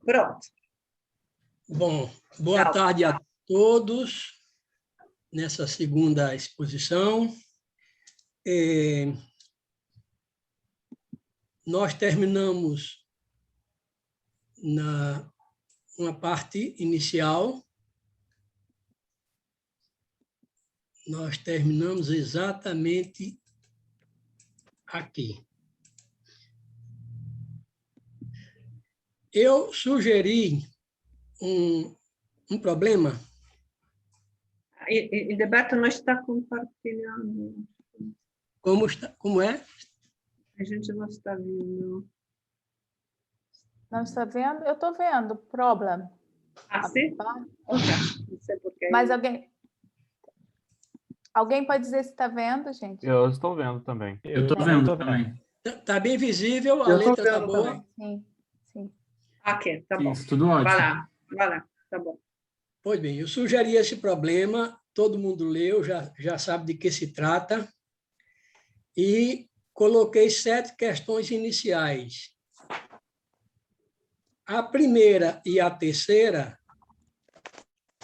Pronto. Bom, boa tarde a todos nessa segunda exposição. Nós terminamos uma parte inicial. Nós terminamos exatamente aqui. Eu sugeri um problema. Hildeberto não está compartilhando. Como é? A gente não está vendo. Não está vendo? Eu estou vendo. Problem. Ah, sim? Não sei porque. Mas alguém pode dizer se está vendo, gente? Eu estou vendo também. Eu estou vendo também. Está bem visível, a Eu estou letra está vendo boa. também. Sim, sim. Ok, tá bom. Isso, tudo ótimo. Vai lá, tá bom. Pois bem, eu sugeri esse problema, todo mundo leu, já sabe de que se trata, e coloquei 7 questões iniciais. A primeira e a terceira,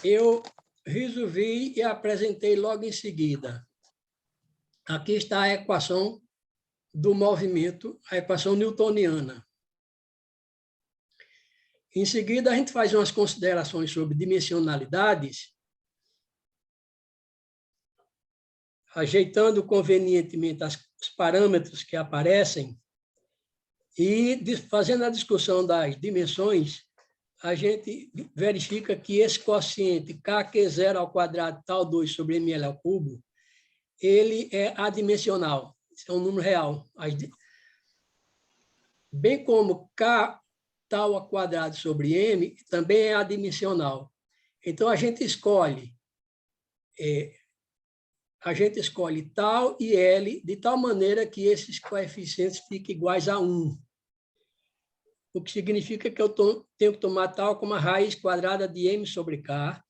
eu resolvi e apresentei logo em seguida. Aqui está a equação do movimento, a equação newtoniana. Em seguida, a gente faz umas considerações sobre dimensionalidades, ajeitando convenientemente os parâmetros que aparecem e fazendo a discussão das dimensões, a gente verifica que esse quociente Kq0² tal 2 sobre ml ao cubo, ele é adimensional, é um número real. Bem como K tal ao quadrado sobre m também é adimensional. Então, a gente escolhe tal e L de tal maneira que esses coeficientes fiquem iguais a 1. O que significa que eu tenho que tomar tal como a raiz quadrada de m sobre k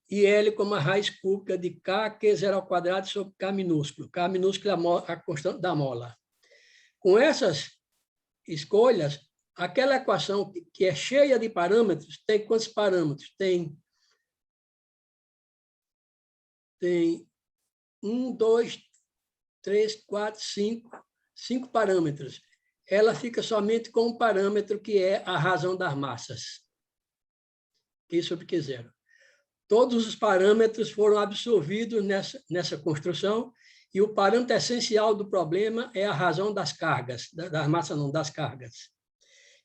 e L como a raiz cúbica de Kq0² sobre K minúsculo. K minúsculo é a constante da mola. Com essas escolhas, aquela equação que é cheia de parâmetros, tem quantos parâmetros? Tem 1, 2, 3, 4, 5 parâmetros. Ela fica somente com um parâmetro que é a razão das massas. Q sobre Q0. Todos os parâmetros foram absorvidos nessa construção e o parâmetro essencial do problema é a razão das cargas, das massas não, das cargas.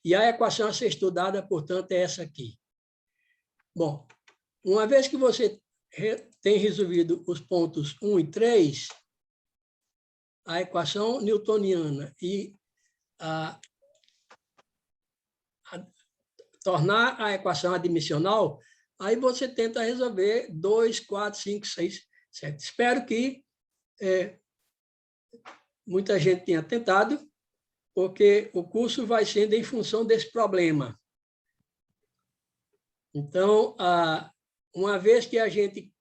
E a equação a ser estudada, portanto, é essa aqui. Bom, uma vez que você tem resolvido os pontos 1 e 3, a equação newtoniana e tornar a equação adimensional, aí você tenta resolver 2, 4, 5, 6, 7. Espero que muita gente tenha tentado, porque o curso vai sendo em função desse problema. Então, uma vez que a gente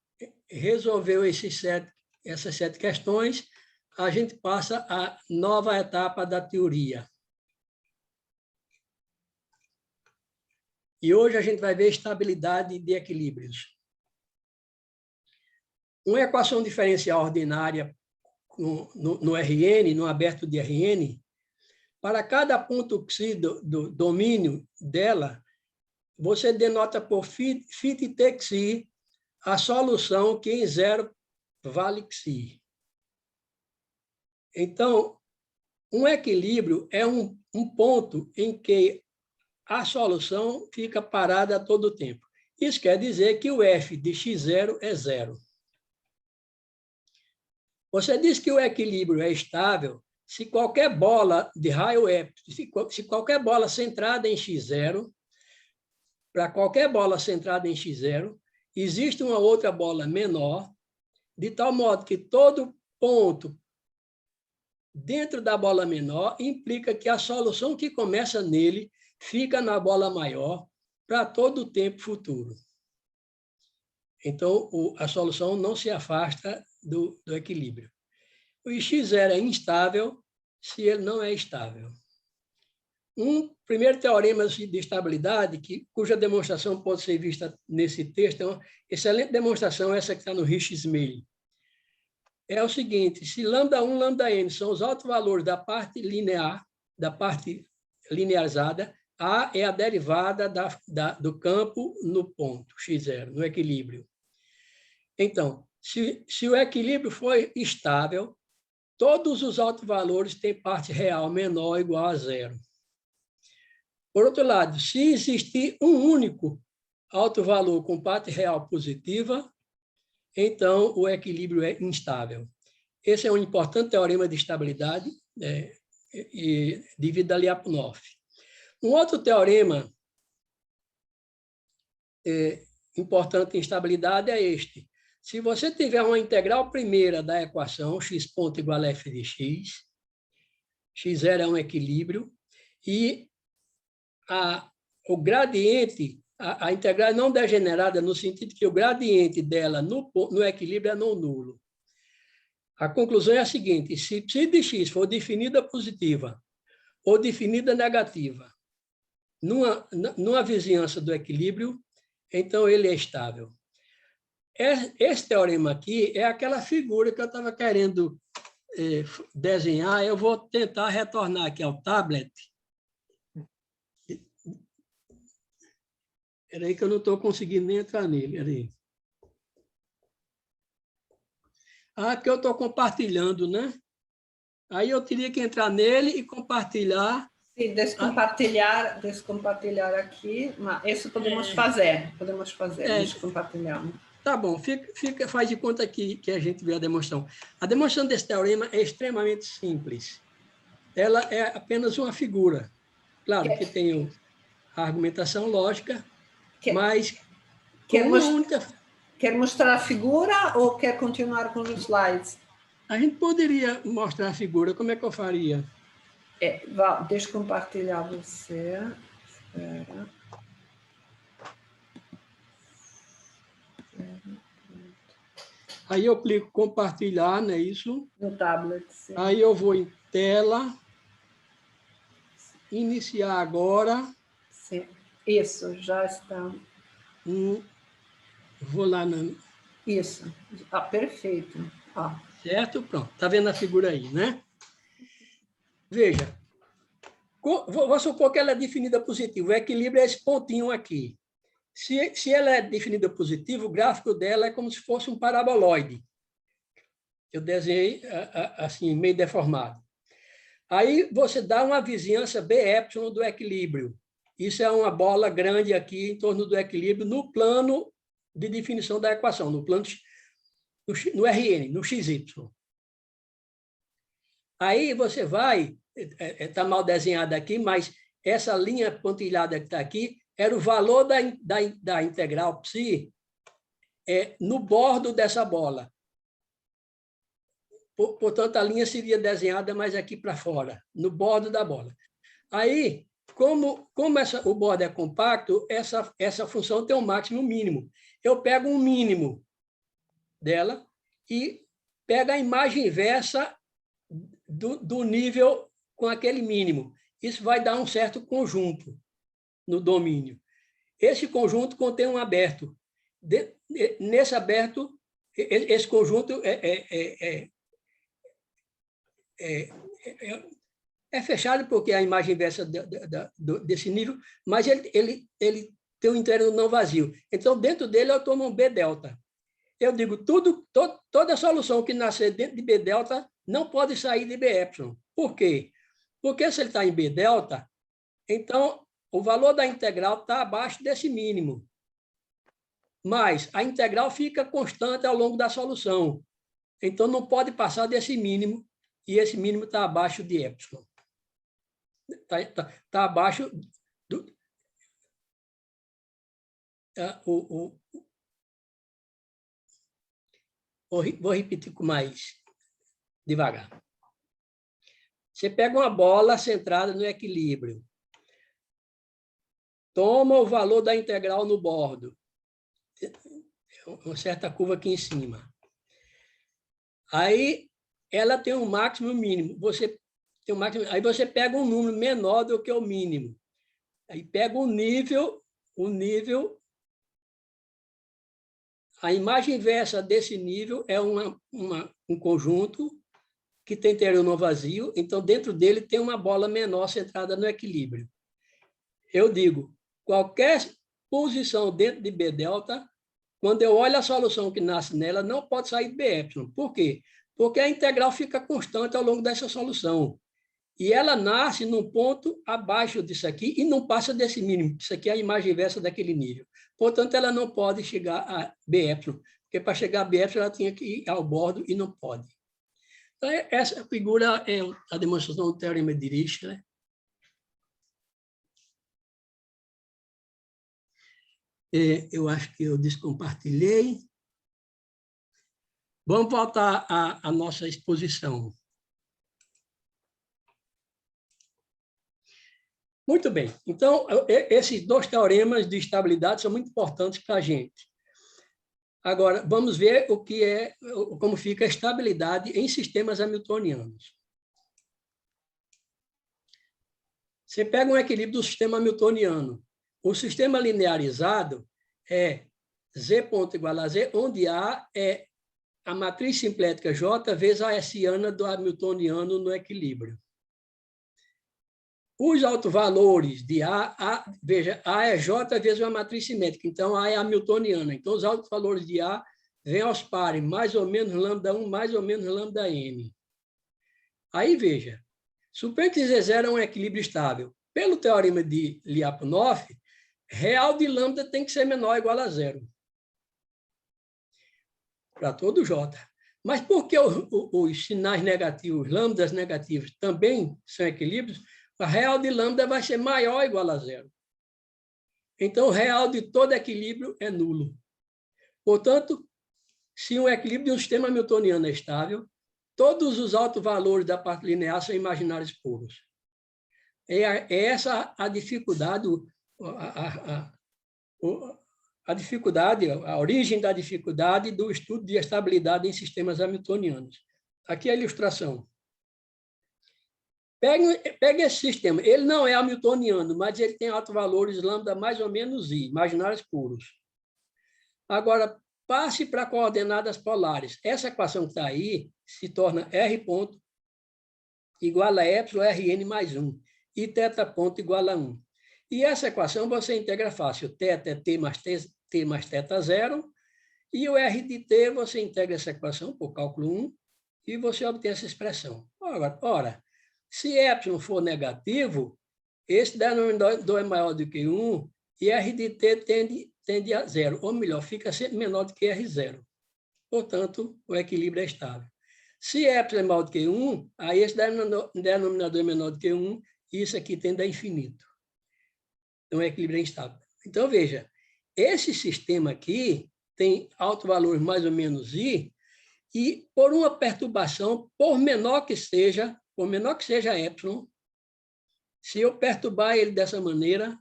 resolveu essas 7 questões, a gente passa à nova etapa da teoria. E hoje a gente vai ver estabilidade de equilíbrios. Uma equação diferencial ordinária no RN, no aberto de RN, para cada ponto xi do domínio dela, você denota por φ e t xi a solução que em zero vale xi. Então, um equilíbrio é um ponto em que a solução fica parada a todo tempo. Isso quer dizer que o f de x0 é zero. Você diz que o equilíbrio é estável se qualquer bola de raio se qualquer bola centrada em x0, para qualquer bola centrada em x0, existe uma outra bola menor, de tal modo que todo ponto dentro da bola menor implica que a solução que começa nele fica na bola maior para todo o tempo futuro. Então, a solução não se afasta do equilíbrio. O x0 é instável se ele não é estável. um primeiro teorema de estabilidade, cuja demonstração pode ser vista nesse texto, é uma excelente demonstração, essa que está no Rich-Smith. É o seguinte, se lambda1, lambda-n são os autovalores da parte linear, da parte linearizada, A é a derivada do campo no ponto, x0, no equilíbrio. Então, se o equilíbrio for estável, todos os autovalores têm parte real menor ou igual a zero. Por outro lado, se existir um único autovalor com parte real positiva, então o equilíbrio é instável. Esse é um importante teorema de estabilidade devido a Lyapunov. Um outro teorema importante em estabilidade é este. Se você tiver uma integral primeira da equação, x ponto igual a f de x, x0 é um equilíbrio, e o gradiente, a integral não degenerada no sentido que o gradiente dela no equilíbrio é não nulo. A conclusão é a seguinte, se ψ de x for definida positiva ou definida negativa numa vizinhança do equilíbrio, então ele é estável. Esse teorema aqui é aquela figura que eu estava querendo desenhar. Eu vou tentar retornar aqui ao tablet. Espera aí que eu não estou conseguindo nem entrar nele. Espera aí. Que eu estou compartilhando, né? Aí eu teria que entrar nele e compartilhar. Sim, descompartilhar aqui. Isso podemos fazer. Descompartilhar. Tá bom, faz de conta que a gente vê a demonstração. A demonstração desse teorema é extremamente simples. Ela é apenas uma figura. Claro que tem a argumentação lógica, mas Quer mostrar a figura ou quer continuar com os slides? A gente poderia mostrar a figura. Como é que eu faria? Deixa eu compartilhar você. Espera. Aí eu clico compartilhar, não é isso? No tablet, sim. Aí eu vou em tela, iniciar agora. Sim, isso, já está. Vou lá no... Isso, perfeito. Certo? Pronto, está vendo a figura aí, né? Veja, vou supor que ela é definida positiva, o equilíbrio é esse pontinho aqui. Se ela é definida positiva, o gráfico dela é como se fosse um paraboloide. Eu desenhei assim, meio deformado. Aí você dá uma vizinhança BY do equilíbrio. Isso é uma bola grande aqui em torno do equilíbrio no plano de definição da equação, no plano no RN, no XY. Aí você vai, está mal desenhado aqui, mas essa linha pontilhada que está aqui era o valor da integral psi no bordo dessa bola. Portanto, a linha seria desenhada mais aqui para fora, no bordo da bola. Aí, como o bordo é compacto, essa função tem um máximo e um mínimo. Eu pego um mínimo dela e pego a imagem inversa do nível com aquele mínimo. Isso vai dar um certo conjunto no domínio. Esse conjunto contém um aberto. Nesse aberto, esse conjunto é fechado porque a imagem inversa desse nível, mas ele tem um interno não vazio. Então, dentro dele, eu tomo um B delta. Eu digo, toda solução que nascer dentro de B delta não pode sair de BY. Por quê? Porque se ele está em B delta, então o valor da integral está abaixo desse mínimo. Mas a integral fica constante ao longo da solução. Então, não pode passar desse mínimo, e esse mínimo está abaixo de epsilon. Está abaixo do... Vou repetir com mais devagar. Você pega uma bola centrada no equilíbrio, toma o valor da integral no bordo, uma certa curva aqui em cima. Aí, ela tem um máximo e um mínimo. Você tem o máximo. Aí você pega um número menor do que o mínimo. Aí pega o nível, a imagem inversa desse nível é um conjunto que tem interior não vazio, então dentro dele tem uma bola menor centrada no equilíbrio. Eu digo, qualquer posição dentro de B delta, quando eu olho a solução que nasce nela, não pode sair de BY. Por quê? Porque a integral fica constante ao longo dessa solução. E ela nasce num ponto abaixo disso aqui e não passa desse mínimo. Isso aqui é a imagem inversa daquele nível. Portanto, ela não pode chegar a BY, porque para chegar a BY ela tinha que ir ao bordo e não pode. Então, essa figura é a demonstração do teorema de Dirichlet. Eu acho que eu descompartilhei. Vamos voltar à nossa exposição. Muito bem. Então, esses dois teoremas de estabilidade são muito importantes para a gente. Agora, vamos ver como fica a estabilidade em sistemas hamiltonianos. Você pega um equilíbrio do sistema hamiltoniano. O sistema linearizado é Z ponto igual a Z, onde A é a matriz simplética J vezes a hessiana do hamiltoniano no equilíbrio. Os autovalores de veja, A é J vezes uma matriz simétrica, então A é hamiltoniana. Então, os autovalores de A vêm aos pares, mais ou menos lambda1, mais ou menos lambda-m. Aí, veja, suponha que Z0 é um equilíbrio estável. Pelo teorema de Lyapunov, real de lambda tem que ser menor ou igual a zero. Para todo J. Mas por que os sinais negativos, lambdas negativos, também são equilíbrios? A real de lambda vai ser maior ou igual a zero. Então, o real de todo equilíbrio é nulo. Portanto, se um equilíbrio de um sistema hamiltoniano é estável, todos os autovalores da parte linear são imaginários puros. É essa a dificuldade, a origem da dificuldade do estudo de estabilidade em sistemas hamiltonianos. Aqui é a ilustração. Pega esse sistema. Ele não é hamiltoniano, mas ele tem autovalores lambda mais ou menos i, imaginários puros. Agora, passe para coordenadas polares. Essa equação que está aí se torna R ponto igual a epsilon Rn mais 1 e θ ponto igual a 1. E essa equação você integra fácil. Θ é t mais θ0 e o R de t você integra essa equação por cálculo 1 e você obtém essa expressão. Ora, se epsilon for negativo, esse denominador é maior do que 1 e R de t tende a zero, ou melhor, fica sempre menor do que R0. Portanto, o equilíbrio é estável. Se epsilon é maior do que 1, aí esse denominador é menor do que 1 e isso aqui tende a infinito. Então, o equilíbrio é instável. Então, veja, esse sistema aqui tem autovalores mais ou menos i e por uma perturbação, por menor que seja epsilon, se eu perturbar ele dessa maneira,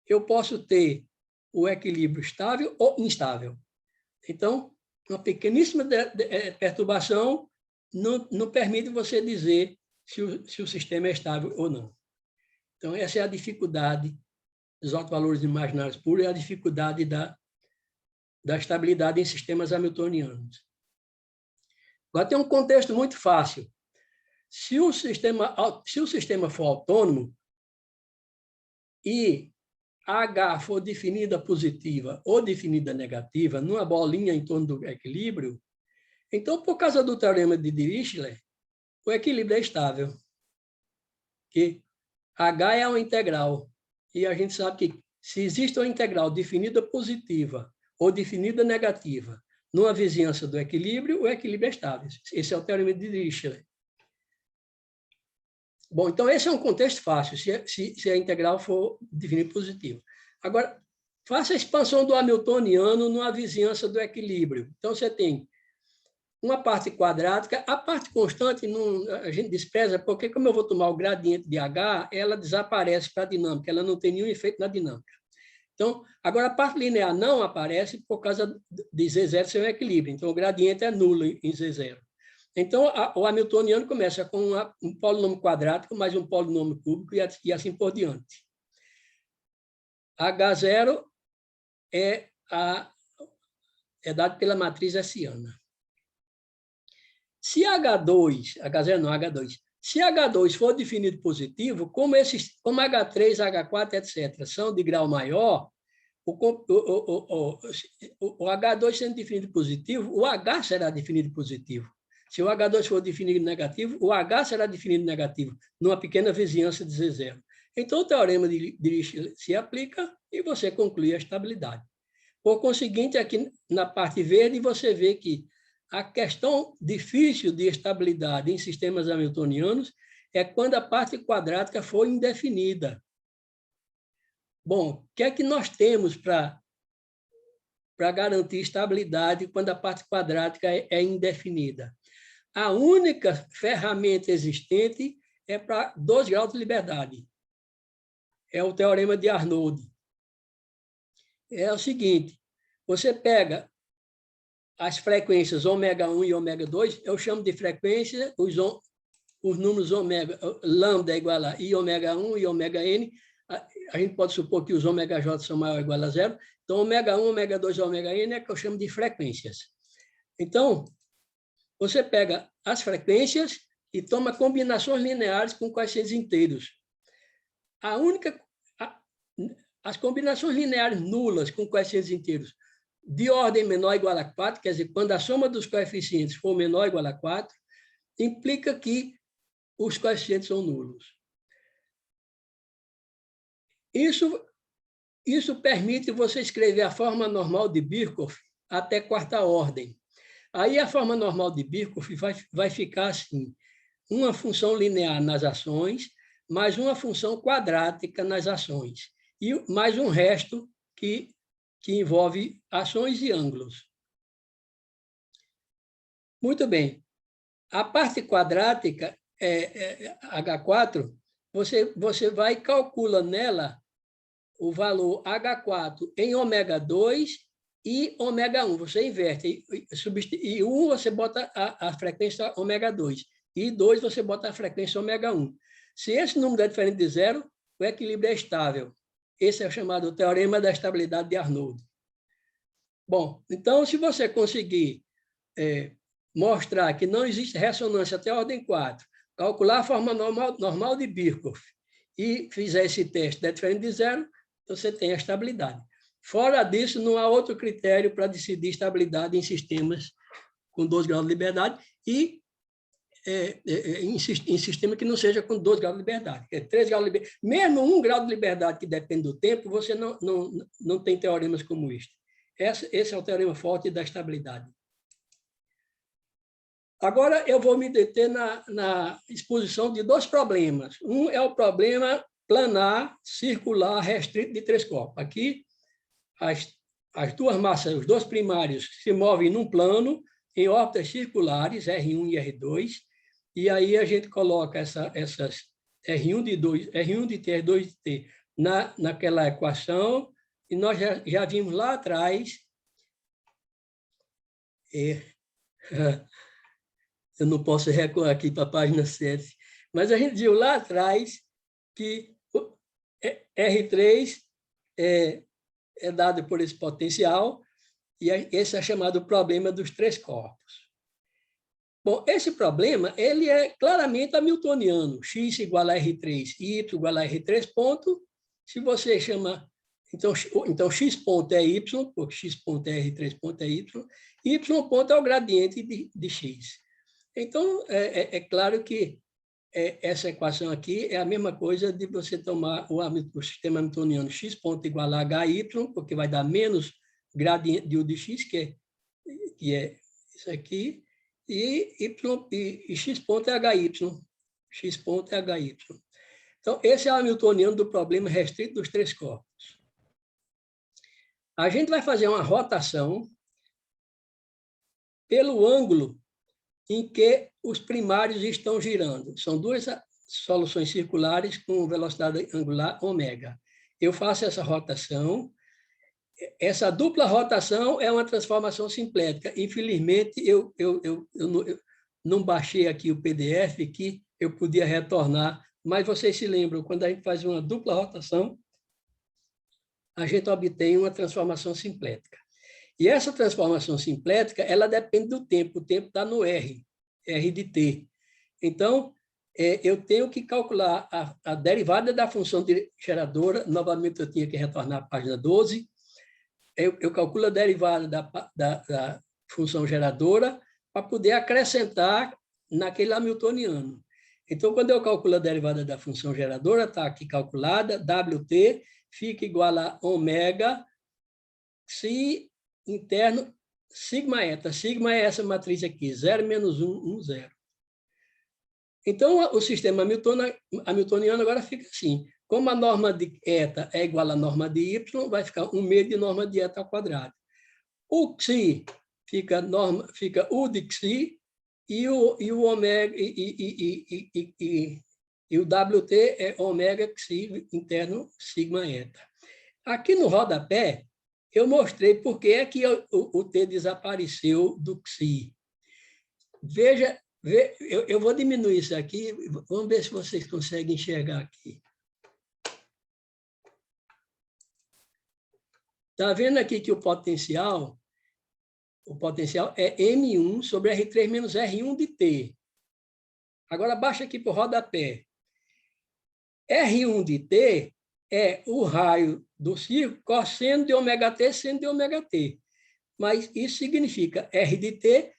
eu posso ter o equilíbrio estável ou instável. Então, uma pequeníssima perturbação não permite você dizer se o sistema é estável ou não. Então, essa é a dificuldade dos autovalores imaginários puros e a dificuldade da estabilidade em sistemas hamiltonianos. Agora, tem um contexto muito fácil. Se o sistema for autônomo e H for definida positiva ou definida negativa, numa bolinha em torno do equilíbrio, então, por causa do teorema de Dirichlet, o equilíbrio é estável. Que H é uma integral. E a gente sabe que se existe uma integral definida positiva ou definida negativa numa vizinhança do equilíbrio, o equilíbrio é estável. Esse é o teorema de Dirichlet. Bom, então esse é um contexto fácil, se a integral for definida positiva. Agora, faça a expansão do hamiltoniano numa vizinhança do equilíbrio. Então, você tem uma parte quadrática, a parte constante a gente despreza, porque como eu vou tomar o gradiente de H, ela desaparece para a dinâmica, ela não tem nenhum efeito na dinâmica. Então, agora a parte linear não aparece por causa de Z0 ser um equilíbrio, então o gradiente é nulo em Z0. Então, o hamiltoniano começa com um polinômio quadrático mais um polinômio cúbico e assim por diante. H0 é dado pela matriz hessiana. Se H0 não, H2. Se H2 for definido positivo, como H3, H4, etc., são de grau maior, o H2 sendo definido positivo, o H será definido positivo. Se o H2 for definido negativo, o H será definido negativo, numa pequena vizinhança de Z0. Então, o teorema de Dirichlet se aplica e você conclui a estabilidade. Por conseguinte, aqui na parte verde, você vê que a questão difícil de estabilidade em sistemas hamiltonianos é quando a parte quadrática for indefinida. Bom, o que é que nós temos para garantir estabilidade quando a parte quadrática é indefinida? A única ferramenta existente é para 2 graus de liberdade. É o teorema de Arnold. É o seguinte, você pega as frequências ômega 1 e ômega 2, eu chamo de frequência, os números ômega, lambda é igual a i ômega 1 e ômega n, a gente pode supor que os ômega j são maior ou igual a 0, então ômega 1, ômega 2 e ômega n é que eu chamo de frequências. Então, você pega as frequências e toma combinações lineares com coeficientes inteiros. As combinações lineares nulas com coeficientes inteiros de ordem menor ou igual a 4, quer dizer, quando a soma dos coeficientes for menor ou igual a 4, implica que os coeficientes são nulos. Isso permite você escrever a forma normal de Birkhoff até quarta ordem. Aí a forma normal de Birkhoff vai ficar assim, uma função linear nas ações, mais uma função quadrática nas ações, e mais um resto que envolve ações e ângulos. Muito bem. A parte quadrática, H4, você vai e calcula nela o valor H4 em ômega 2 e ômega 1. Você inverte. E 1 você bota a frequência ômega 2. E 2 você bota a frequência ômega 1. Se esse número é diferente de 0, o equilíbrio é estável. Esse é o chamado teorema da estabilidade de Arnold. Bom, então, se você conseguir mostrar que não existe ressonância até a ordem 4, calcular a forma normal de Birkhoff e fizer esse teste, é diferente de 0, você tem a estabilidade. Fora disso, não há outro critério para decidir estabilidade em sistemas com 2 graus de liberdade e em sistema que não seja com 2 graus de liberdade. 3 graus de liberdade. Mesmo 1 grau de liberdade que depende do tempo, você não tem teoremas como este. Esse é o teorema forte da estabilidade. Agora, eu vou me deter na exposição de 2 problemas. Um é o problema planar, circular, restrito de 3 corpos. Aqui, as 2 massas, os 2 primários, se movem num plano, em órbitas circulares, R1 e R2, e aí a gente coloca essas R1 de T, R2 de T naquela equação, e nós já vimos lá atrás, eu não posso recuar aqui para a página 7, mas a gente viu lá atrás que R3 é dado por esse potencial, e esse é chamado problema dos 3 corpos. Bom, esse problema ele é claramente hamiltoniano, x igual a R3 e y igual a R3 ponto. Se você chama... Então x ponto é y, porque x ponto é R3 ponto é y ponto é o gradiente de x. Então, é claro que essa equação aqui é a mesma coisa de você tomar o sistema hamiltoniano x ponto igual a hy, porque vai dar menos gradiente de u de x, que é isso aqui, e x ponto é hy. X ponto é hy. Então, esse é o hamiltoniano do problema restrito dos 3 corpos. A gente vai fazer uma rotação pelo ângulo em que os primários estão girando. São 2 soluções circulares com velocidade angular ômega. Eu faço essa rotação. Essa dupla rotação é uma transformação simplética. Infelizmente, não baixei aqui o PDF que eu podia retornar, mas vocês se lembram, quando a gente faz uma dupla rotação, a gente obtém uma transformação simplética. E essa transformação simplética, ela depende do tempo. O tempo está no R de t. Então, eu tenho que calcular a derivada da função geradora. Novamente, eu tinha que retornar à página 12. Eu calculo a derivada da função geradora para poder acrescentar naquele hamiltoniano. Então, quando eu calculo a derivada da função geradora, está aqui calculada, Wt fica igual a ômega psi interno sigma eta. Sigma é essa matriz aqui, 0 menos 1, 1, 0. Então, o sistema hamiltoniano agora fica assim. Como a norma de eta é igual à norma de y, vai ficar 1 meio de norma de eta ao quadrado. O xi fica U de xi e o ômega e o Wt é ômega xi interno sigma eta. Aqui no rodapé, eu mostrei por que é que o T desapareceu do xi. Veja, eu vou diminuir isso aqui, vamos ver se vocês conseguem enxergar aqui. Está vendo aqui que o potencial é M1 sobre R3 menos R1 de T. Agora, baixa aqui para o rodapé. R1 de T é o raio do círculo cosseno de ômega-t, seno de ômega-t. Mas isso significa R de T,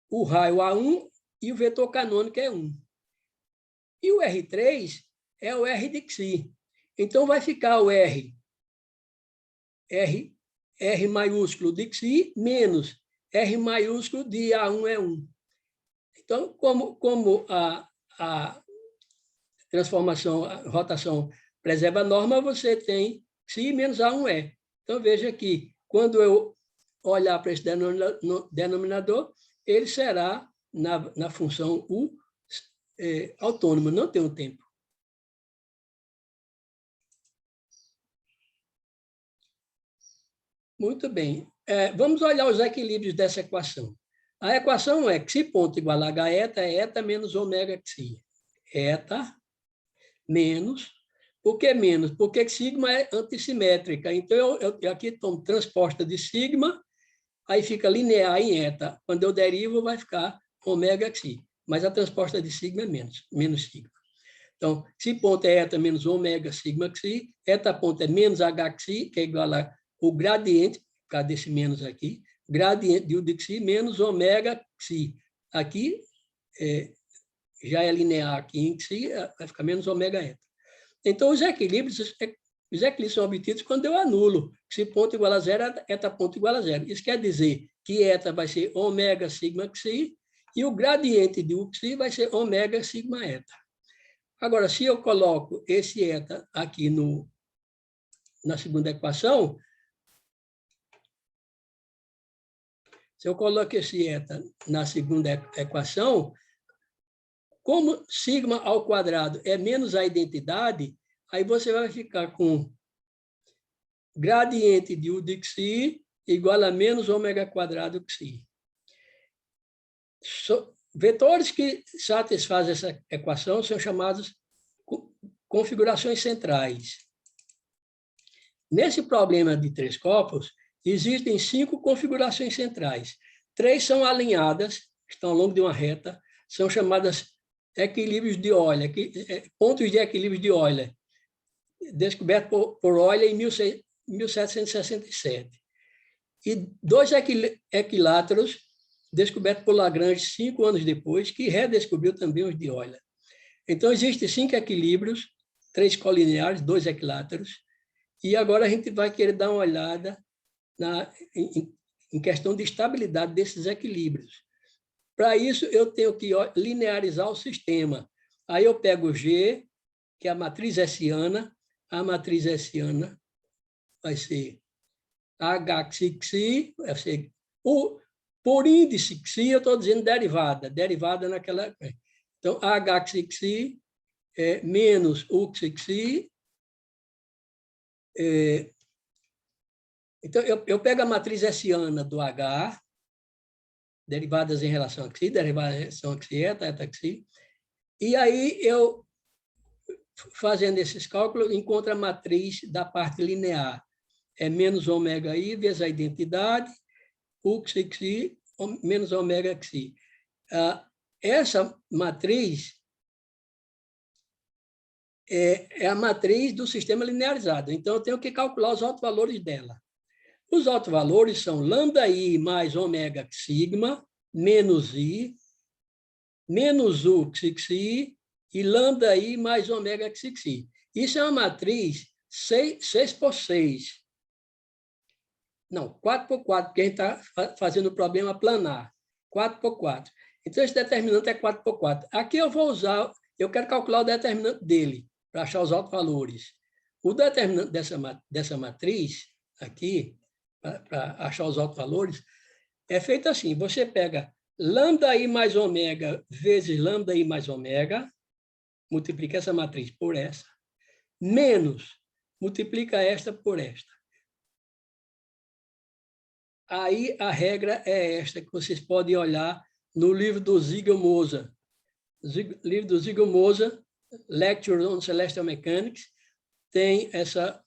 o raio A1 e o vetor canônico é 1. E o R3 é o R de xi. Então, vai ficar o R maiúsculo de xi menos R maiúsculo de A1 é 1. Então, como a transformação, a rotação preserva a norma, você tem xi menos A1 é. Então, veja aqui, quando eu olhar para esse denominador, ele será na função U autônoma, não tem um tempo. Muito bem. Vamos olhar os equilíbrios dessa equação. A equação é xi ponto igual a h eta é eta menos ômega xi. Eta menos. Por que menos? Porque sigma é antissimétrica. Então, eu aqui tomo transposta de sigma, aí fica linear em eta. Quando eu derivo, vai ficar ômega xi. Mas a transposta de sigma é menos sigma. Então, xi ponto é eta menos ômega sigma xi. Eta ponto é menos h xi, que é igual a o gradiente, por causa desse menos aqui, gradiente de U de xi menos ômega xi. Aqui, já é linear aqui em xi, vai ficar menos ômega eta. Então, os equilíbrios são obtidos quando eu anulo xi ponto igual a zero, eta ponto igual a zero. Isso quer dizer que eta vai ser ômega sigma xi e o gradiente de U xi vai ser ômega sigma eta. Agora, se eu coloco esse eta aqui na segunda equação, se eu coloco esse eta na segunda equação, como sigma ao quadrado é menos a identidade, aí você vai ficar com gradiente de U de xi igual a menos ômega quadrado xi. Vetores que satisfazem essa equação são chamados configurações centrais. Nesse problema de três corpos, existem 5 configurações centrais. 3 são alinhadas, estão ao longo de uma reta, são chamadas equilíbrios de Euler, pontos de equilíbrio de Euler, descoberto por Euler em 1767. E 2 equiláteros, descobertos por Lagrange 5 anos depois, que redescobriu também os de Euler. Então, existem 5 equilíbrios, 3 colineares, 2 equiláteros, e agora a gente vai querer dar uma olhada em questão de estabilidade desses equilíbrios. Para isso, eu tenho que linearizar o sistema. Aí eu pego G, que é a matriz hessiana. A matriz hessiana vai ser H xi, vai ser por índice xi, eu estou dizendo derivada naquela... Então, H xi é menos U xi. Então, eu pego a matriz hessiana do H, derivadas em relação a xi, derivadas em relação a xi, eta xi. E aí, eu, fazendo esses cálculos, encontro a matriz da parte linear. É menos ômega i vezes a identidade, u xi xi, menos ômega xi. Essa matriz é a matriz do sistema linearizado. Então, eu tenho que calcular os autovalores dela. Os autovalores são lambda i mais ômega sigma, menos i, menos u xi xi, e lambda i mais ômega xi xi. Isso é uma matriz 6 por 6. Não, 4 por 4, porque a gente está fazendo o problema planar. 4 por 4. Então, esse determinante é 4 por 4. Aqui eu vou usar, eu quero calcular o determinante dele, para achar os autovalores. O determinante dessa matriz, aqui, para achar os autovalores, é feito assim. Você pega lambda i mais ômega vezes lambda i mais ômega, multiplica essa matriz por essa, menos, multiplica esta por esta. Aí a regra é esta, que vocês podem olhar no livro do Ziegelmose. Livro do Ziegelmose, Lecture on Celestial Mechanics, tem essa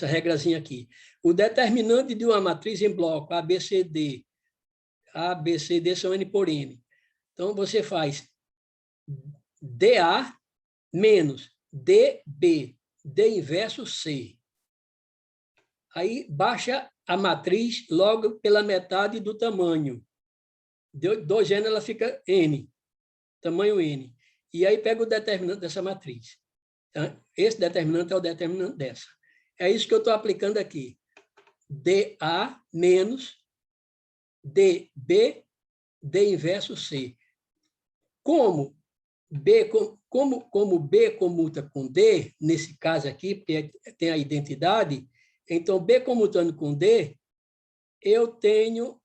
regrazinha aqui. O determinante de uma matriz em bloco, ABCD, ABCD são N por N. Então, você faz DA menos DB, D inverso C. Aí, baixa a matriz logo pela metade do tamanho. Deu 2N, ela fica N, tamanho N. E aí, pega o determinante dessa matriz. Então, esse determinante é o determinante dessa. É isso que eu estou aplicando aqui. DA menos DB, D inverso C. Como B comuta com D, nesse caso aqui, porque tem a identidade, então B comutando com D, eu tenho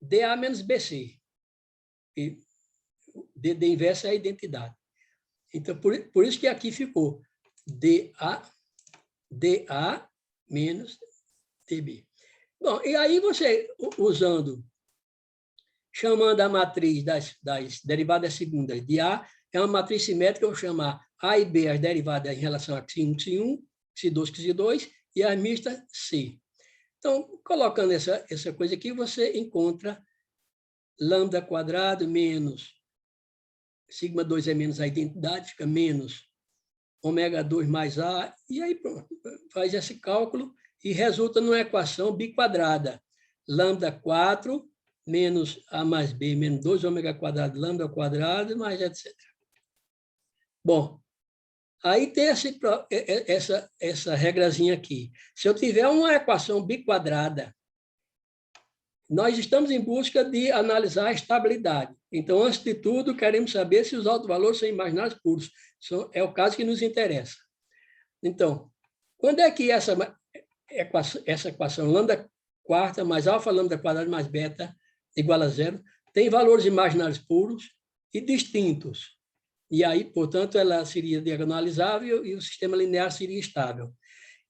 DA menos BC. E D inverso é a identidade. Então, por isso que aqui ficou DA menos DB. Bom, e aí você, chamando a matriz das derivadas segundas de A, é uma matriz simétrica, eu vou chamar A e B, as derivadas em relação a xi1, xi1, xi2, xi2, e a mista C. Então, colocando essa coisa aqui, você encontra lambda quadrado menos sigma 2 é menos a identidade, fica menos ômega 2 mais A, e aí pronto, faz esse cálculo e resulta numa equação biquadrada. Lambda 4 menos A mais B menos 2 ômega quadrado, lambda quadrado, mais etc. Bom, aí tem essa regrazinha aqui. Se eu tiver uma equação biquadrada, nós estamos em busca de analisar a estabilidade. Então, antes de tudo, queremos saber se os autovalores são imaginários puros. É o caso que nos interessa. Então, quando é que essa equação lambda quarta mais alfa lambda quadrado mais beta igual a zero tem valores imaginários puros e distintos. E aí, portanto, ela seria diagonalizável e o sistema linear seria estável.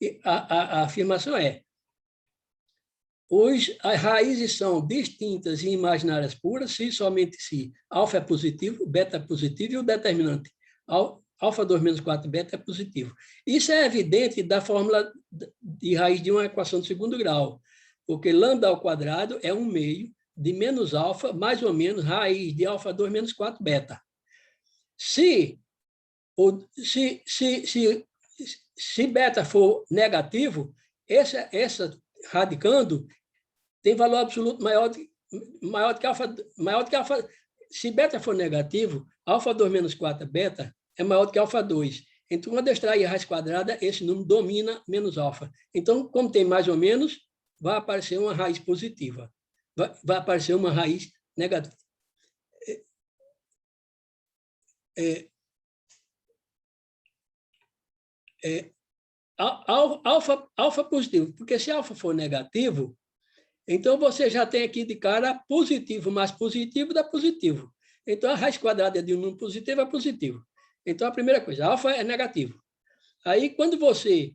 E a afirmação é: as raízes são distintas e imaginárias puras se somente se alfa é positivo, beta é positivo e o determinante alfa 2 menos 4 beta é positivo. Isso é evidente da fórmula de raiz de uma equação de segundo grau, porque lambda ao quadrado é 1/2 de menos alfa, mais ou menos, raiz de alfa 2 menos 4 beta. Se beta for negativo, essa radicando tem valor absoluto maior que alfa. Se beta for negativo, alfa 2 menos 4 beta é maior do que alfa 2. Então, quando eu extrair a raiz quadrada, esse número domina menos alfa. Então, como tem mais ou menos, vai aparecer uma raiz positiva. Vai aparecer uma raiz negativa. Alfa positivo, porque se alfa for negativo, então você já tem aqui de cara positivo mais positivo dá positivo. Então, a raiz quadrada de um número positivo é positivo. Então, a primeira coisa, alfa é negativo. Aí, quando você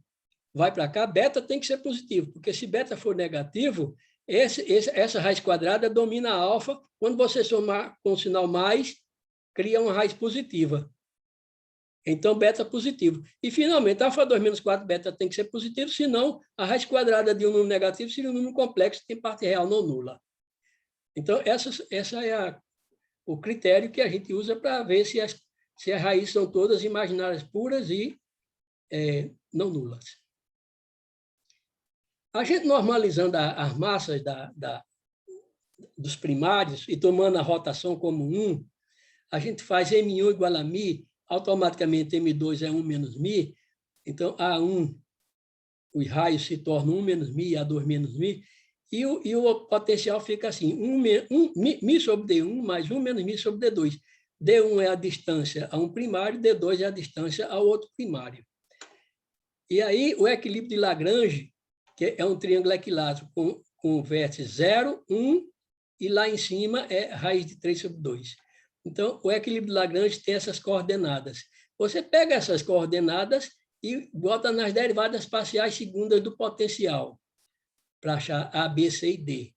vai para cá, beta tem que ser positivo, porque se beta for negativo, Essa raiz quadrada domina a alfa. Quando você somar com o sinal mais, cria uma raiz positiva. Então, beta positivo. E, finalmente, alfa 2 menos 4 beta tem que ser positivo, senão a raiz quadrada de um número negativo seria um número complexo, tem parte real não nula. Então, essa é o critério que a gente usa para ver se as raízes são todas imaginárias puras e não nulas. A gente normalizando as massas dos primários e tomando a rotação como 1, a gente faz M1 igual a μ, automaticamente M2 é 1 menos μ, então A1, os raios se tornam 1 menos μ, A2 menos μ, e o potencial fica assim, μ sobre D1 mais 1 menos μ sobre D2. D1 é a distância a um primário, D2 é a distância ao outro primário. E aí o equilíbrio de Lagrange, que é um triângulo equilátero com vértice 0, 1, e lá em cima é raiz de 3 sobre 2. Então, o equilíbrio de Lagrange tem essas coordenadas. Você pega essas coordenadas e bota nas derivadas parciais segundas do potencial, para achar A, B, C e D.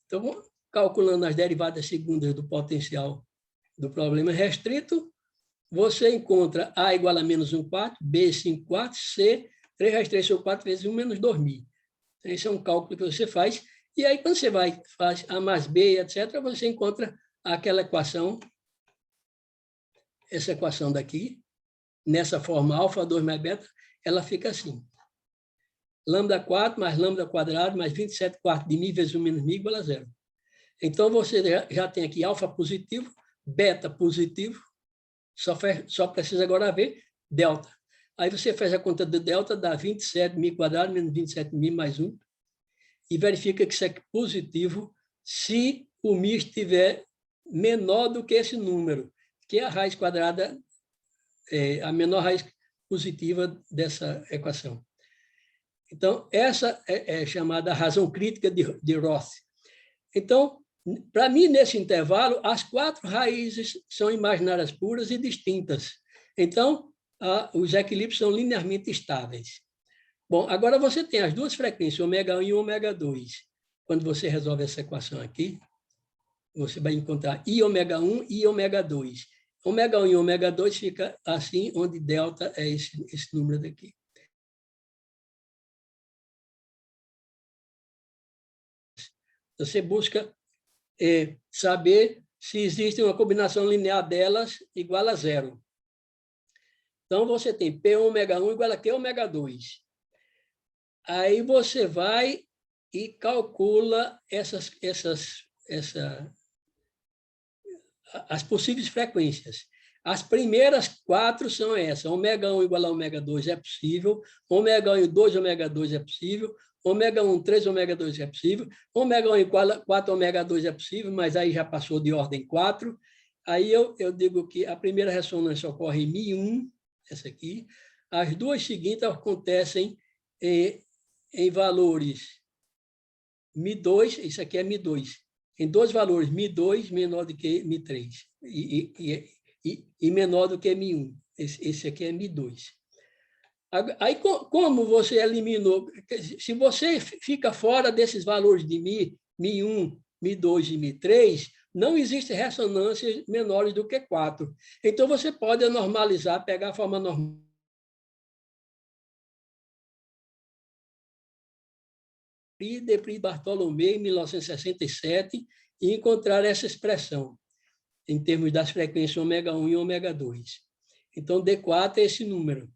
Então, calculando as derivadas segundas do potencial do problema restrito, você encontra A igual a menos 1 quarto, B 5 quartos, C 3 raiz 3 sobre 4 vezes 1 menos 2μ. Esse é um cálculo que você faz. E aí, quando você faz A mais B, etc., você encontra aquela equação, essa equação daqui, nessa forma alfa 2 mais beta, ela fica assim. Lambda 4 mais lambda quadrado mais 27 quartos de μ vezes 1 menos μ igual a 0. Então, você já tem aqui alfa positivo, beta positivo, só precisa agora ver delta. Aí você faz a conta de delta, dá 27μ quadrado menos 27μ mais 1, e verifica que isso é positivo se o μ estiver menor do que esse número, que é a raiz quadrada, a menor raiz positiva dessa equação. Então, essa é chamada razão crítica de Roth. Então, para mim, nesse intervalo, as 4 raízes são imaginárias puras e distintas. Então, os equilíbrios são linearmente estáveis. Bom, agora você tem as duas frequências, ômega 1 e ômega 2. Quando você resolve essa equação aqui, você vai encontrar I ômega 1 e ômega 2. Ômega 1 e ômega 2 fica assim, onde delta é esse número daqui. Você busca saber se existe uma combinação linear delas igual a 0. Então, você tem P ômega 1 igual a Q ômega 2. Aí você vai e calcula as possíveis frequências. As primeiras 4 são essas. Ômega 1 igual a ômega 2 é possível. Ômega 1 e 2 ômega 2 é possível. Ômega 1, 3 ômega 2 é possível. Ômega 1 igual a 4 ômega 2 é possível, mas aí já passou de ordem 4. Aí eu digo que a primeira ressonância ocorre em μ1, essa aqui. As duas seguintes acontecem em valores μ2, isso aqui é μ2, em dois valores, μ2 menor do que μ3 e menor do que μ1. Esse aqui é μ2. Aí, como você eliminou, se você fica fora desses valores de μ1, μ2 e μ3, não existe ressonâncias menores do que 4. Então, você pode normalizar, pegar a forma normal de Bartolomeu, em 1967, e encontrar essa expressão em termos das frequências ômega 1 e ômega 2. Então, D4 é esse número.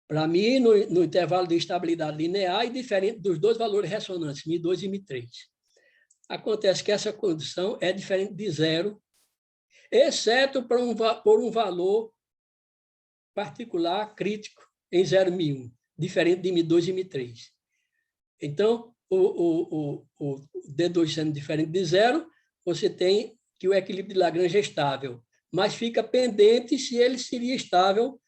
Para mim, no intervalo de estabilidade linear e diferente dos dois valores ressonantes, μ2 e μ3. Acontece que essa condição é diferente de 0, exceto por um valor particular crítico em 0 μ1, diferente de μ2 e μ3. Então, o D2 sendo diferente de 0, você tem que o equilíbrio de Lagrange é estável, mas fica pendente se ele seria estável.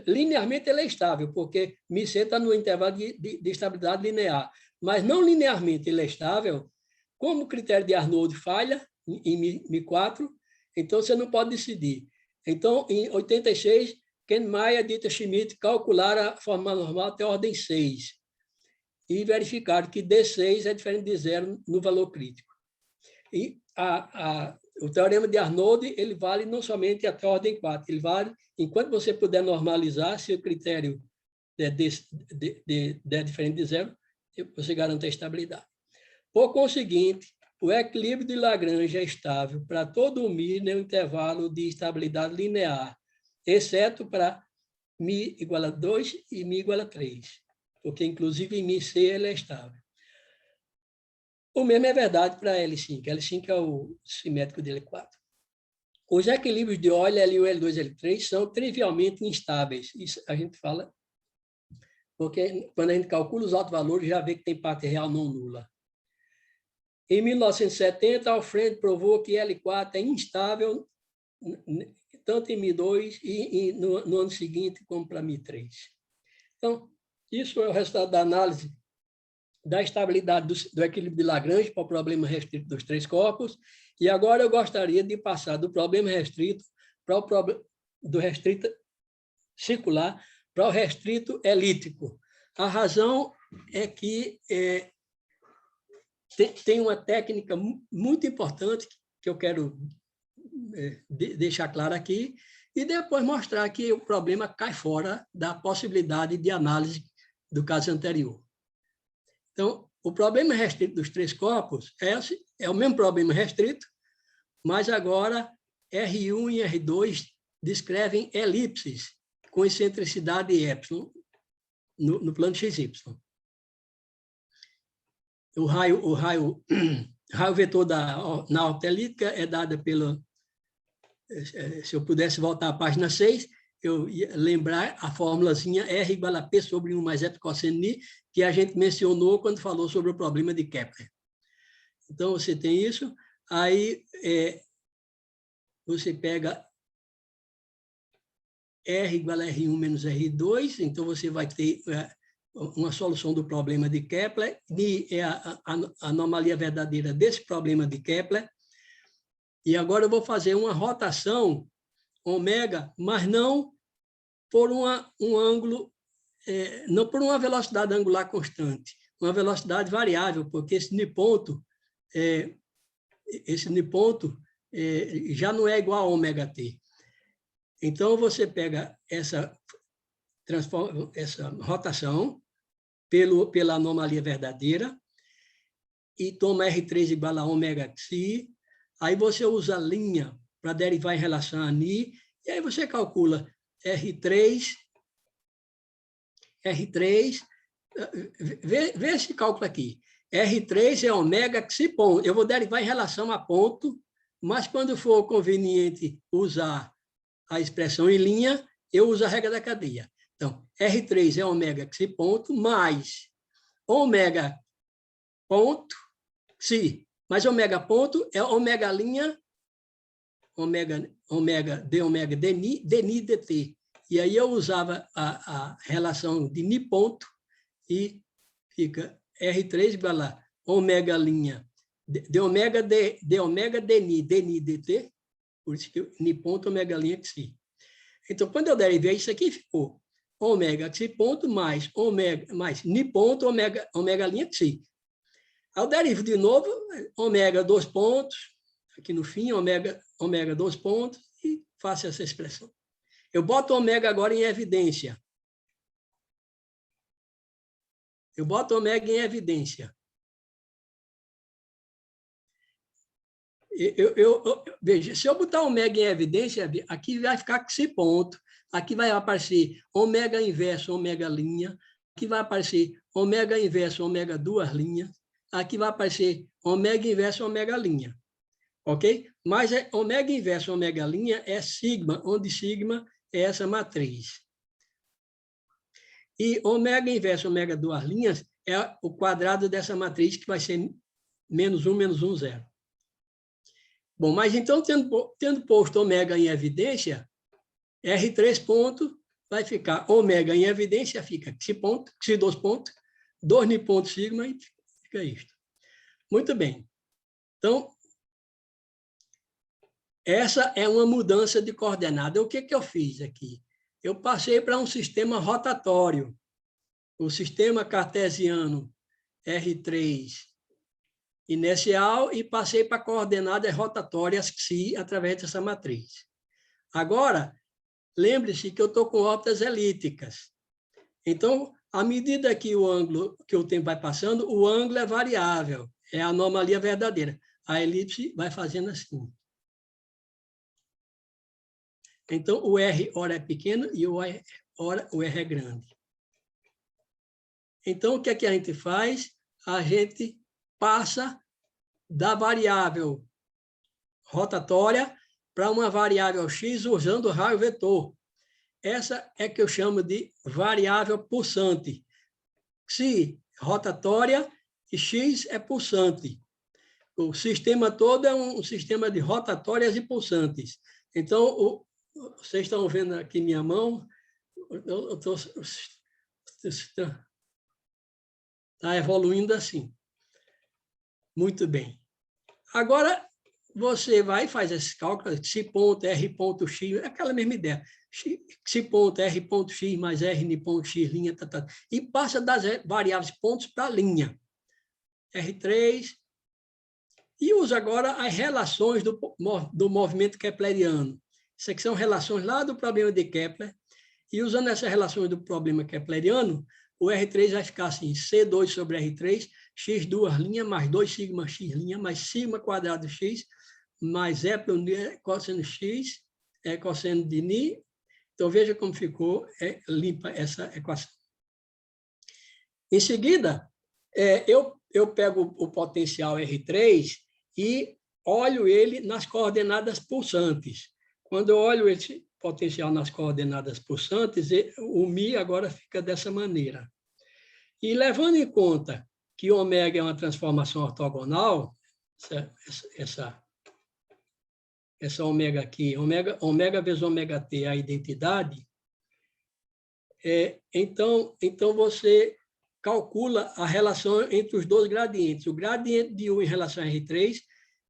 Linearmente ele é estável, porque μc está no intervalo de estabilidade linear, mas não linearmente ele é estável. Como o critério de Arnold falha em μ4, então você não pode decidir. Então, em 86, Kahnemeyer e Dieter Schmidt calcularam a forma normal até a ordem 6. e verificaram que D6 é diferente de zero no valor crítico. E o teorema de Arnold, ele vale não somente até a ordem 4, ele vale enquanto você puder normalizar, se o critério é diferente de zero, você garante a estabilidade. Por conseguinte, o equilíbrio de Lagrange é estável para todo o μ no intervalo de estabilidade linear, exceto para μ igual a 2 e μ igual a 3, porque, inclusive, em μc ele é estável. O mesmo é verdade para L5. L5 é o simétrico de L4. Os equilíbrios de Euler, L1, L2 L3 são trivialmente instáveis. Isso a gente fala porque, quando a gente calcula os altos valores, já vê que tem parte real não nula. Em 1970, Alfred provou que L4 é instável tanto em μ2 e no ano seguinte como para μ3. Então, isso é o resultado da análise da estabilidade do equilíbrio de Lagrange para o problema restrito dos três corpos. E agora eu gostaria de passar do problema restrito para o problema do restrito circular para o restrito elíptico. A razão é que tem uma técnica muito importante que eu quero deixar claro aqui e depois mostrar que o problema cai fora da possibilidade de análise do caso anterior. Então, o problema restrito dos três corpos é o mesmo problema restrito, mas agora R1 e R2 descrevem elipses com excentricidade ε no plano XY. O raio vetor na órbita elíptica é dado pelo... Se eu pudesse voltar à página 6, eu ia lembrar a formulazinha R igual a P sobre 1 mais E cosseno Ni, que a gente mencionou quando falou sobre o problema de Kepler. Então, você tem isso. Aí, você pega R igual a R1 menos R2, então você vai ter uma solução do problema de Kepler, Ni é a anomalia verdadeira desse problema de Kepler. E agora eu vou fazer uma rotação ômega, mas não por um ângulo, não por uma velocidade angular constante, uma velocidade variável, porque esse niponto já não é igual a ômega t. Então, você pega essa rotação pela anomalia verdadeira e toma R3 igual a ômega xi, aí você usa a linha para derivar em relação a Ni, e aí você calcula R3, vê esse cálculo aqui. R3 é ômega xi ponto. Eu vou derivar em relação a ponto, mas quando for conveniente usar a expressão em linha, eu uso a regra da cadeia. Então, R3 é ômega xi ponto mais ômega ponto xi. Mas ômega ponto é ômega linha, ômega dni, dt. E aí eu usava a relação de Ni ponto e fica R3 igual a ômega linha de ômega dni, dt, por isso que Ni ponto ômega linha xi. Então, quando eu derivei isso aqui, ficou ômega xi ponto mais Ni ponto ômega linha xi. Aí eu derivo de novo, ômega 2 pontos, aqui no fim, ômega 2 pontos, e faço essa expressão. Eu boto ômega agora em evidência. Veja, se eu botar ômega em evidência, aqui vai ficar xi ponto, aqui vai aparecer ômega inverso, ômega linha, aqui vai aparecer ômega inverso, ômega duas linhas, aqui vai aparecer ômega inverso, ômega linha. Ok? Mas ômega inverso, ômega linha é sigma, onde sigma é essa matriz. E ômega inverso, ômega duas linhas é o quadrado dessa matriz, que vai ser menos 1, menos 1, 0. Bom, mas então, tendo posto ômega em evidência, R3 ponto vai ficar ômega em evidência, fica xi ponto, xi 2 ponto, 2 Ni ponto sigma, e fica isto. Muito bem. Então, essa é uma mudança de coordenada. O que eu fiz aqui? Eu passei para um sistema rotatório. O sistema cartesiano R3 inercial e passei para coordenadas rotatórias psi através dessa matriz. Agora, lembre-se que eu estou com órbitas elípticas. Então, à medida que o tempo vai passando, o ângulo é variável, é a anomalia verdadeira. A elipse vai fazendo assim. Então, o R, ora, é pequeno e ora, o R é grande. Então, o que é que a gente faz? A gente passa da variável rotatória para uma variável x usando o raio vetor. Essa é que eu chamo de variável pulsante. Se rotatória e x é pulsante. O sistema todo é um sistema de rotatórias e pulsantes. Então, vocês estão vendo aqui minha mão, está evoluindo assim. Muito bem. Agora, você vai e faz esses cálculos, xi ponto, r ponto, x, é aquela mesma ideia. Xi ponto, r ponto, x mais r n ponto, x, linha, e passa das variáveis pontos para a linha. R3, e usa agora as relações do movimento kepleriano. Isso aqui são relações lá do problema de Kepler, e usando essas relações do problema kepleriano, o R3 vai ficar assim, C2 sobre R3, x duas linhas, mais 2 sigma x linha, mais sigma quadrado x, mais é cosseno x, é cosseno de ni. Então, veja como ficou limpa essa equação. Em seguida, eu pego o potencial R3 e olho ele nas coordenadas pulsantes. Quando eu olho esse potencial nas coordenadas pulsantes, o μ agora fica dessa maneira. E levando em conta que ômega é uma transformação ortogonal, essa ômega aqui, ômega vezes ômega t é a identidade, então você calcula a relação entre os dois gradientes. O gradiente de U em relação a R3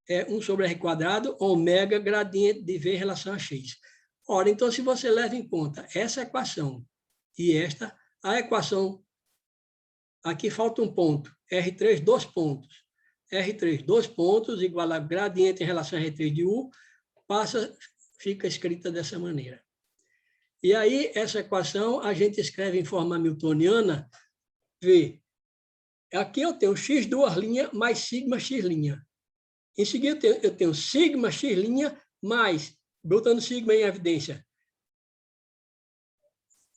é 1 sobre R quadrado, ômega gradiente de V em relação a X. Ora, então, se você leva em conta essa equação e esta, a equação, aqui falta um ponto, R3, 2 pontos. R3, 2 pontos, igual a gradiente em relação a R3 de U, fica escrita dessa maneira. E aí, essa equação, a gente escreve em forma hamiltoniana, V. Aqui eu tenho x duas linhas mais sigma x linha. Em seguida, eu tenho sigma x linha mais, botando sigma em evidência,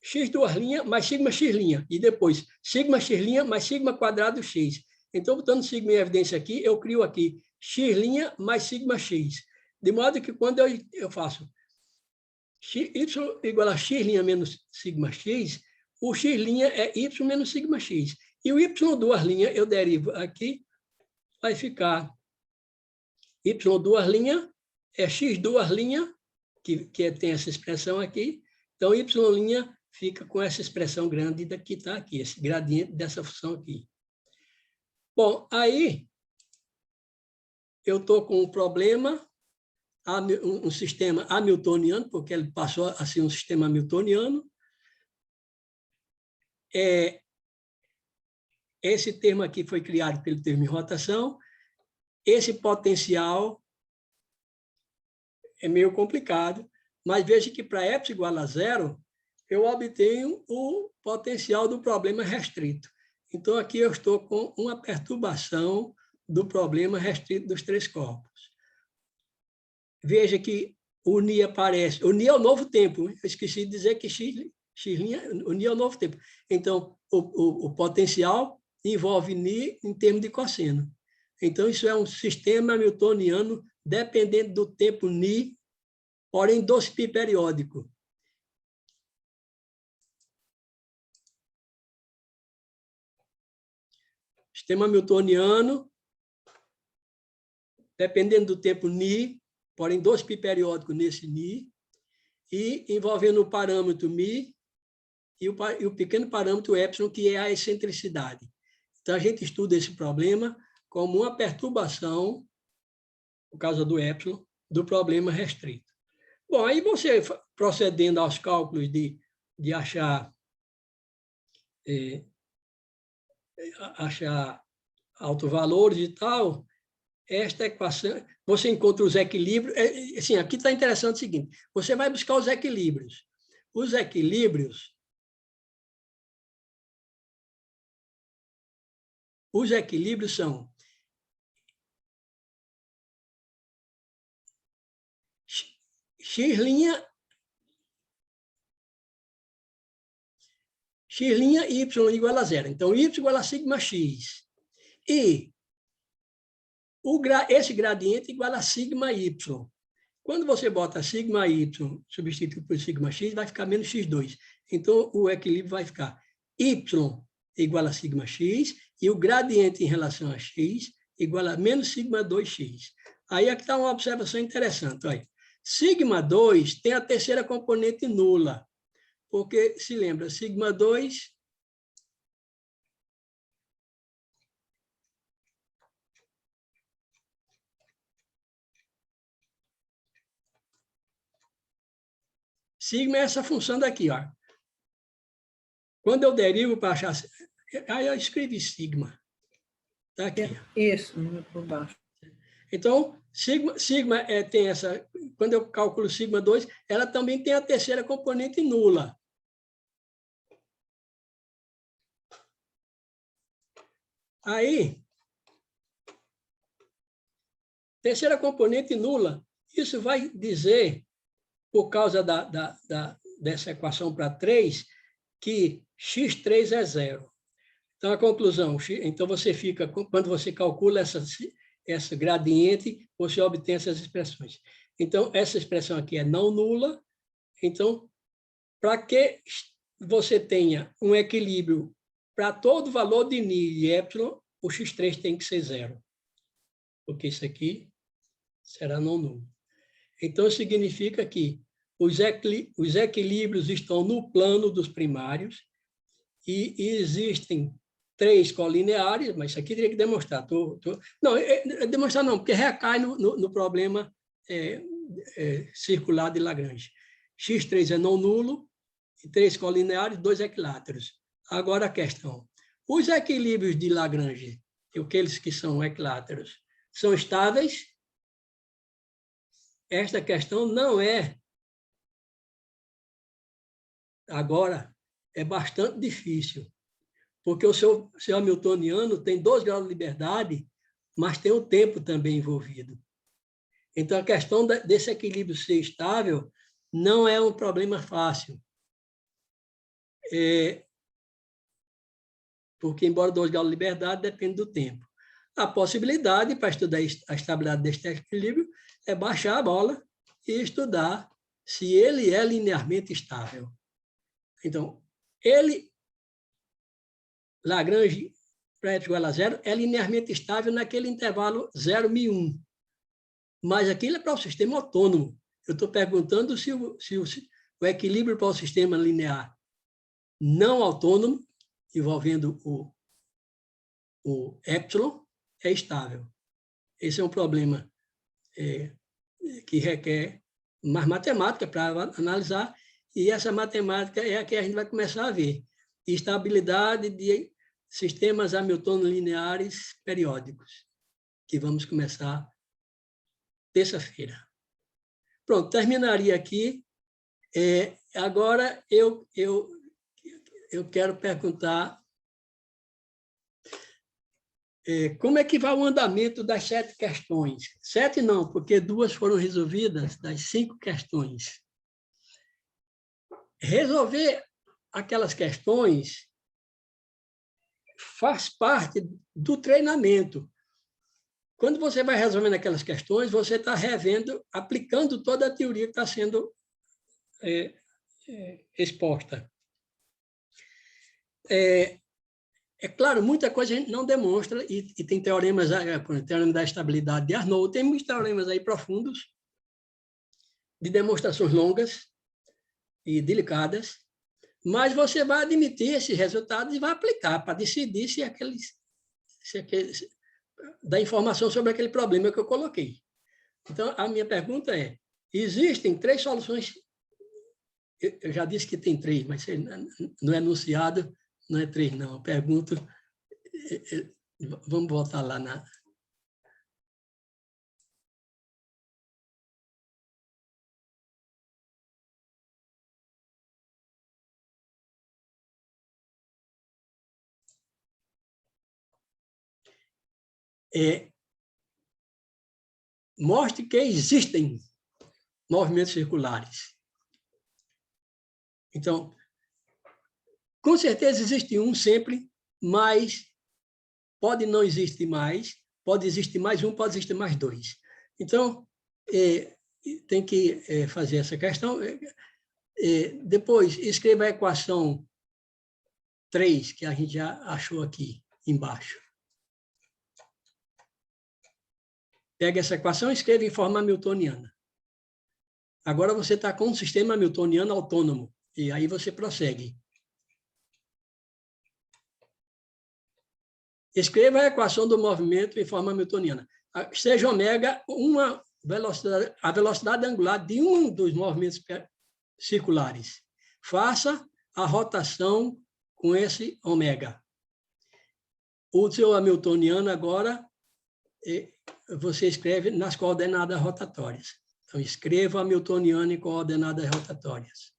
x duas linhas mais sigma x linha. E depois, sigma x linha mais sigma quadrado x. Então, botando sigma em evidência aqui, eu crio aqui x linha mais sigma x. De modo que quando eu faço y igual a x' menos sigma x, o x' é y menos sigma x. E o y2' eu derivo aqui, vai ficar y2' é x2', que tem essa expressão aqui. Então, y' fica com essa expressão grande que está aqui, esse gradiente dessa função aqui. Bom, aí eu estou com um problema, um sistema hamiltoniano, porque ele passou a ser um sistema hamiltoniano. Esse termo aqui foi criado pelo termo em rotação. Esse potencial é meio complicado, mas veja que para epsilon igual a zero, eu obtenho o potencial do problema restrito. Então, aqui eu estou com uma perturbação do problema restrito dos três corpos. Veja que o Ni aparece. O Ni é o novo tempo. Eu esqueci de dizer que X', o Ni é o novo tempo. Então, o potencial envolve Ni em termos de cosseno. Então, isso é um sistema hamiltoniano dependente do tempo Ni, porém 2π periódico. Sistema hamiltoniano dependendo do tempo Ni, porém 2π periódico nesse Ni, e envolvendo o parâmetro μ e o pequeno parâmetro epsilon, que é a excentricidade. Então, a gente estuda esse problema como uma perturbação, por causa do epsilon, do problema restrito. Bom, aí você, procedendo aos cálculos de achar autovalores e tal, esta equação, você encontra os equilíbrios. Assim, aqui está interessante o seguinte, você vai buscar os equilíbrios. Os equilíbrios são x' y igual a zero. Então, y igual a sigma x. E esse gradiente igual a sigma y. Quando você bota sigma y substituído por sigma x, vai ficar menos x2. Então, o equilíbrio vai ficar y igual a sigma x e o gradiente em relação a x igual a menos sigma 2x. Aí aqui está uma observação interessante. Olha. Sigma 2 tem a terceira componente nula, porque, se lembra, sigma 2 sigma é essa função daqui, ó. Quando eu derivo para achar... Aí eu escrevi sigma. Está aqui. Isso, por baixo. Então, sigma tem essa... Quando eu calculo sigma 2, ela também tem a terceira componente nula. Aí, terceira componente nula, isso vai dizer, por causa dessa equação para 3, que x3 é zero. Então, a conclusão, então você fica, quando você calcula essa gradiente, você obtém essas expressões. Então, essa expressão aqui é não nula. Então, para que você tenha um equilíbrio para todo valor de ni e epsilon, o x3 tem que ser zero. Porque isso aqui será não nulo. Então, significa que os equilíbrios estão no plano dos primários e existem 3 colineares, mas isso aqui teria que demonstrar. Não, demonstrar não, porque recai no problema circular de Lagrange. X3 é não nulo, e 3 colineares, 2 equiláteros. Agora a questão. Os equilíbrios de Lagrange, aqueles que são equiláteros, são estáveis? Esta questão não é... Agora, é bastante difícil, porque o seu hamiltoniano tem 2 graus de liberdade, mas tem o tempo também envolvido. Então, a questão desse equilíbrio ser estável não é um problema fácil. Porque, embora 2 graus de liberdade, depende do tempo. A possibilidade, para estudar a estabilidade deste equilíbrio, é baixar a bola e estudar se ele é linearmente estável. Então, Lagrange, para y igual a zero, é linearmente estável naquele intervalo 0, μ1. Mas aquilo é para o sistema autônomo. Eu estou perguntando se o equilíbrio para o sistema linear não autônomo, envolvendo o epsilon, é estável. Esse é um problema que requer mais matemática para analisar, e essa matemática é a que a gente vai começar a ver. Estabilidade de sistemas hamiltonianos lineares periódicos, que vamos começar terça-feira. Pronto, terminaria aqui. Agora, eu quero perguntar como é que vai o andamento das 7 questões? 7 não, porque 2 foram resolvidas das 5 questões. Resolver aquelas questões faz parte do treinamento. Quando você vai resolvendo aquelas questões, você está revendo, aplicando toda a teoria que está sendo exposta. É claro, muita coisa a gente não demonstra, e tem teoremas, o teorema da estabilidade de Arnold, tem muitos teoremas aí profundos, de demonstrações longas e delicadas, mas você vai admitir esses resultados e vai aplicar para decidir se dá informação sobre aquele problema que eu coloquei. Então, a minha pergunta é, existem 3 soluções, eu já disse que tem 3, mas no enunciado não é 3, não. Eu pergunto Vamos voltar lá na... Mostre que existem movimentos circulares. Então, com certeza existe um sempre, mas pode não existir mais, pode existir mais um, pode existir mais dois. Então, tem que fazer essa questão. Depois, escreva a equação 3, que a gente já achou aqui embaixo. Pega essa equação e escreva em forma hamiltoniana. Agora você está com um sistema hamiltoniano autônomo, e aí você prossegue. Escreva a equação do movimento em forma hamiltoniana. Seja ômega a velocidade angular de um dos movimentos circulares. Faça a rotação com esse ômega. O seu hamiltoniano agora, você escreve nas coordenadas rotatórias. Então, escreva o hamiltoniano em coordenadas rotatórias.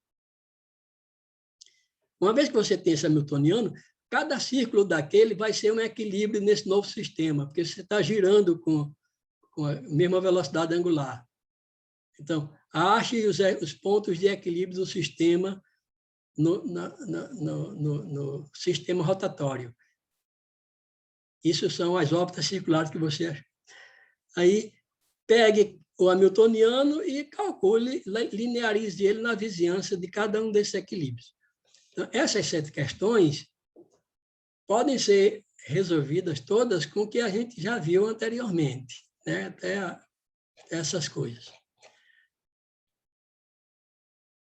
Uma vez que você tem esse hamiltoniano, cada círculo daquele vai ser um equilíbrio nesse novo sistema, porque você está girando com a mesma velocidade angular. Então, ache os pontos de equilíbrio do sistema no sistema rotatório. Isso são as órbitas circulares que você acha. Aí, pegue o hamiltoniano e calcule, linearize ele na vizinhança de cada um desses equilíbrios. Então, essas 7 questões podem ser resolvidas todas com o que a gente já viu anteriormente, né? Até essas coisas.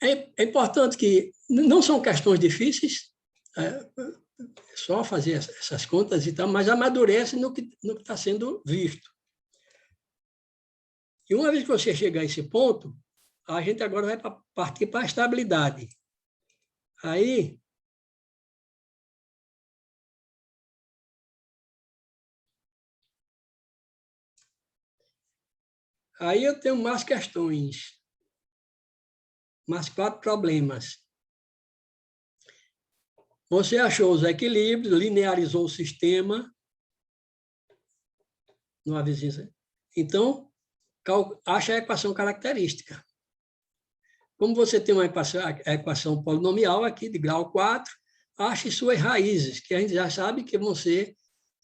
É importante que não são questões difíceis, é só fazer essas contas e tal, mas amadurece no que está sendo visto. E uma vez que você chegar a esse ponto, a gente agora vai partir para a estabilidade. Aí, eu tenho mais questões, mais 4 problemas. Você achou os equilíbrios, linearizou o sistema, numa vizinhança. Então, acha a equação característica. Como você tem a equação polinomial aqui, de grau 4, ache suas raízes, que a gente já sabe que vão ser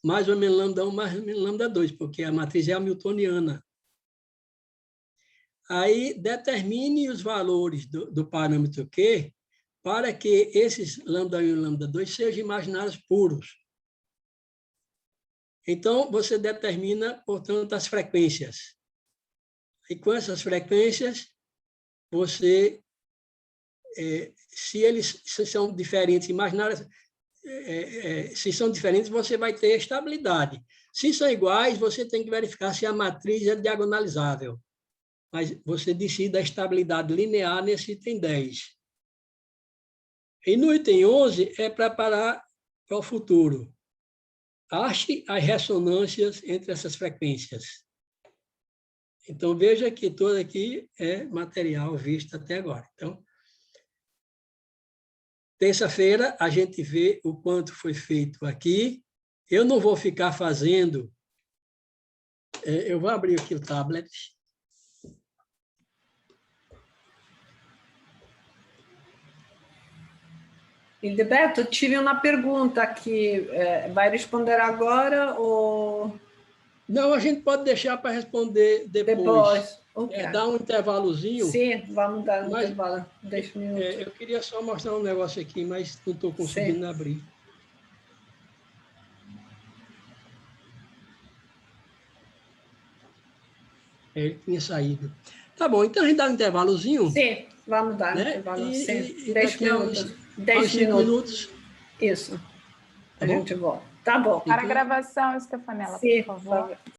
mais ou menos lambda 1, mais ou menos lambda 2, porque a matriz é hamiltoniana. Aí, determine os valores do parâmetro Q para que esses lambda 1 e lambda 2 sejam imaginários puros. Então, você determina, portanto, as frequências. E com essas frequências, você, se eles são diferentes, imaginários, se são diferentes, você vai ter estabilidade. Se são iguais, você tem que verificar se a matriz é diagonalizável. Mas você decide a estabilidade linear nesse item 10. E no item 11 é preparar para o futuro. Ache as ressonâncias entre essas frequências. Então, veja que todo aqui é material visto até agora. Então, terça-feira, a gente vê o quanto foi feito aqui. Eu não vou ficar fazendo... eu vou abrir aqui o tablet. Hildeberto, eu tive uma pergunta que vai responder agora ou... Não, a gente pode deixar para responder depois. Okay. Dar um intervalozinho. Sim, vamos dar um intervalo. 10 minutos. Eu queria só mostrar um negócio aqui, mas não estou conseguindo abrir. Ele tinha saído. Tá bom, então a gente dá um intervalozinho. Sim, vamos dar um intervalo. Sim. 10 minutos. 10 minutos. Isso. A gente volta. Tá bom. Para a gravação, Stefanella, por favor.